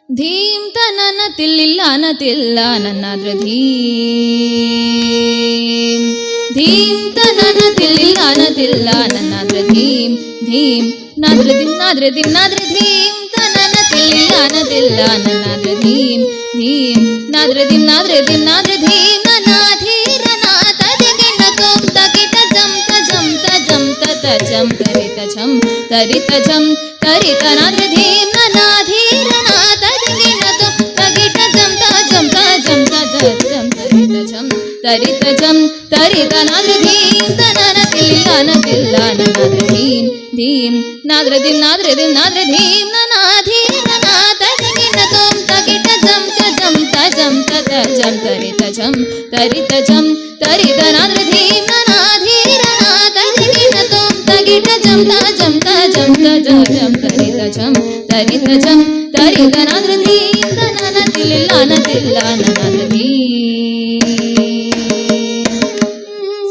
ಧೀಂ ತನನ ತಿಲ್ಲಿಲ್ಲ ತಿಲ್ಲ ನನ್ನಾದ್ರ ಧೀಂ ಧೀಂ ತನನ ತಿಲ್ಲಿಲ್ಲ ತಿಲ್ಲ ನನ್ನಾದ್ರ ಧೀಂ ಧೀಂ ನಾದ್ರ ದಿಂ ನಾದ್ರ ದಿಂ ನಾದ್ರ ಧೀಂ ತನನ ತಿಲ್ಲಿಲ್ಲ ತಿಲ್ಲ ನನ್ನಾದ್ರ ಧೀಂ ಧೀಂ ನಾದ್ರ ದಿಂ ನಾದ್ರ ದಿಂ ನಾದ್ರ ಧೀಂ ನನಾಧೀರ ನಾಥ ದಿಗಿನ ತೋಂ ತಗಿಟ ಜಂ ತಜಂ ತಜಂ ತಜಂ ತರಿತ ಝಂ ತರಿತ ಝಂ ತರಿತ ನಾದ್ರ ಧೀಂ ನನಾಧೀರ ನಾಥ ದಿಗಿನ ತೋಂ ತಗಿಟ ಜಂ ತಜಂ ತಜಂ ತಜಂ ತರಿತ ಝಂ ತರಿತ ಝಂ ತರಿತ ನಾದ್ರ ಧೀಂ ತನನ ತಿಲ್ಲಿಲ್ಲ ತಿಲ್ಲ ನನಾದ್ರ ಧೀಂ ಧೀಂ ನಾದ್ರ ದಿಂ ನಾದ್ರ ದಿಂ ನಾದ್ರ ಧೀಂ ನನಾಧೀರ ನಾಥ ದಿಗಿನ ತೋಂ ತಗಿಟ ಜಂ ತಜಂ ತಜಂ ತಜಂ ತರಿತ ಝಂ ತರಿತ ಝಂ ತರಿತ ನಾದ್ರ ಧೀಂ ನನಾಧೀರ ನಾಥ ದಿಗಿನ ತೋಂ ತಗಿಟ ಜಂ ತಜಂ ತಜಂ ತಜಂ ತರಿತ ಝಂ ತರಿತ ಝಂ ತರಿತ ನಾದ್ರ ಧೀಂ ತನನ ತಿಲ್ಲಿಲ್ಲ ನನಾದ್ರ ಧೀಂ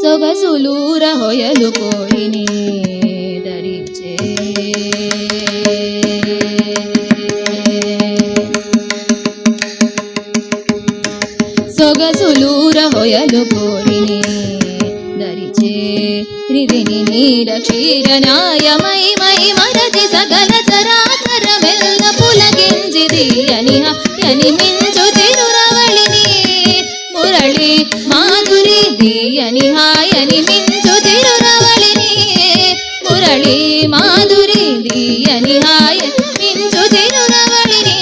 ಸೊಗಸುಲೂರ ಹೊಯಲು ಕೋರಿನಿ ದರಿಚೆ ಸೊಗಸುಲೂರ ಹೊಯಲು ಕೋರಿನಿ ದರಿಚೆ ಹೃದಿನಿ ನೀರ ಕ್ಷೀರ ನ್ಯಾಯ ಮೈ ಮೈ ಮರದಿ ಸಕಲ ಚರಾಚರವೆಲ್ಲ ಪುಲಗೆಂಜಿದಿ ಯನಿಹ ಯನಿ ಮಿಂಚು ತಿರುರವಳಿನಿ ಮುರಳಿ ಮಾಧುರಿ ದಿಯನಿ ಹಾಯನಿ ಮಿಂಚು ತಿರುರವಳಿನಿ ಮುರಳಿ ಮಾಧುರಿ ದಿಯನಿ ಹಾಯ ಮಿಂಚು ತಿರುರವಳಿನಿ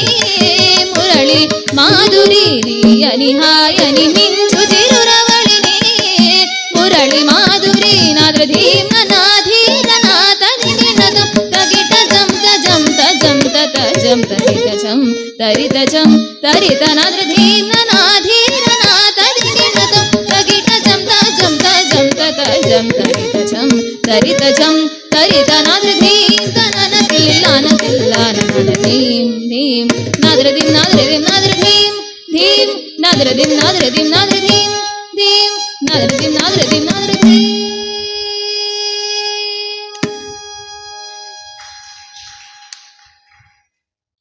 ಮುರಳಿ ಮಾಧುರಿ ದಿಯನಿ ಹಾಯನಿ ಮಿಂಚು ತಿರುರವಳಿನಿ ಮುರಳಿ ಮಾಧುರಿ ನಾದ್ರ ಧೀಂ ನನಾಧೀರ ನಾಥ ದಿಗಿನ ತಗಿಟ ಜಂ ತಜಂ ತಜಂ ತಜಂ ತರಿತ ಝಂ ತರಿತ ಝಂ ತರಿತ ನಾದ್ರ ಧೀಂ ನನಾಧೀರ ನಾಥ ದಿಗಿನ ತಗಿಟ ಜಂ ತಜಂ ತಜಂ ತಜಂ ತರಿತ ಝಂ ತರಿತ ಝಂ ತರಿತ ನಾದ್ರ ಧೀಂ ತನನ ತಿಲ್ಲಿಲ್ಲ ನನಾದ್ರ ಧೀಂ ಧೀಂ ನಾದ್ರ ದಿಂ ನಾದ್ರ ದಿಂ ನಾದ್ರ ಧೀಂ ಧೀಂ ನಾದ್ರ ದಿಂ ನಾದ್ರ ದಿಂ ನಾದ್ರ ಧೀಂ ಧೀಂ ನಾದ್ರ ದಿಂ ನಾದ್ರ ದಿಂ ನಾದ್ರ ಧೀಂ